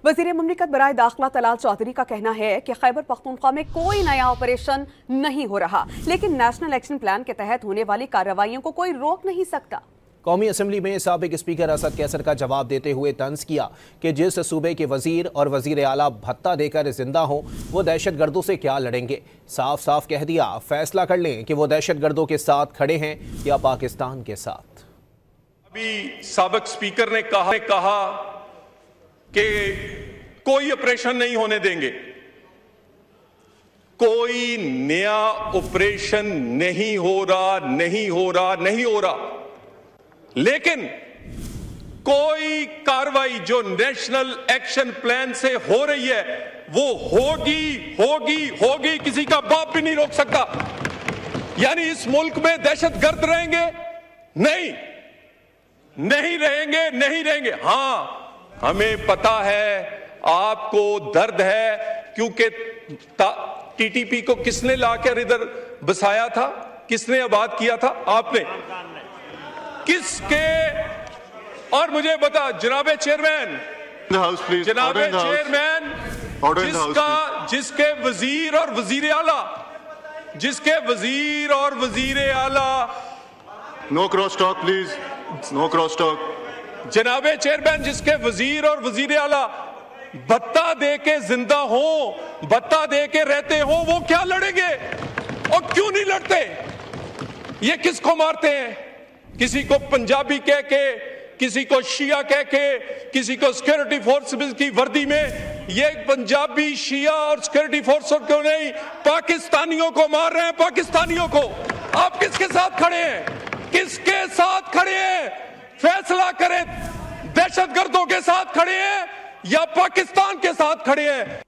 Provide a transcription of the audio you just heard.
वज़ीर मुमलिकत बराए दाखिला तलाल चौधरी का कहना है कि खैबर पख्तूनख्वा में कोई नया ऑपरेशन नहीं हो रहा, लेकिन नेशनल एक्शन प्लान के तहत होने वाली कार्रवाइयों को कोई रोक नहीं सकता। कौमी असम्बली में साबिक स्पीकर असद कैसर का जवाब देते हुए तंज किया कि जिस सूबे के वजीर और वजीर आला भत्ता देकर जिंदा हों वो दहशत गर्दों से क्या लड़ेंगे। साफ साफ कह दिया, फैसला कर लें कि वो दहशत गर्दों के साथ खड़े हैं या पाकिस्तान के साथ। अभी साबिक स्पीकर ने कहा कि कोई ऑपरेशन नहीं होने देंगे। कोई नया ऑपरेशन नहीं हो रहा, लेकिन कोई कार्रवाई जो नेशनल एक्शन प्लान से हो रही है वो होगी। किसी का बाप भी नहीं रोक सकता। यानी इस मुल्क में दहशत गर्द रहेंगे? नहीं रहेंगे। हां, हमें पता है, आपको दर्द है, क्योंकि टीटीपी को किसने लाकर इधर बसाया था, किसने आबाद किया था? आपने। किसके? और मुझे बता जनाबे चेयरमैन, जिसके वजीर और वजीर आला no cross talk please, no cross talk. जनाबे चेयरमैन, जिसके वजीर और वजीर आला भत्ता दे के जिंदा हो, भत्ता दे के रहते हो, वो क्या लड़ेंगे और क्यों नहीं लड़ते? ये किसको मारते हैं? किसी को पंजाबी कह के, किसी को शिया कह के, किसी को सिक्योरिटी फोर्सेस की वर्दी में। ये पंजाबी, शिया और सिक्योरिटी फोर्सेस को नहीं, पाकिस्तानियों को मार रहे हैं। पाकिस्तानियों को। आप किसके साथ खड़े हैं? किसके साथ खड़े हैं? फैसला करें। दहशतगर्दों के साथ खड़े हैं या पाकिस्तान के साथ खड़े हैं?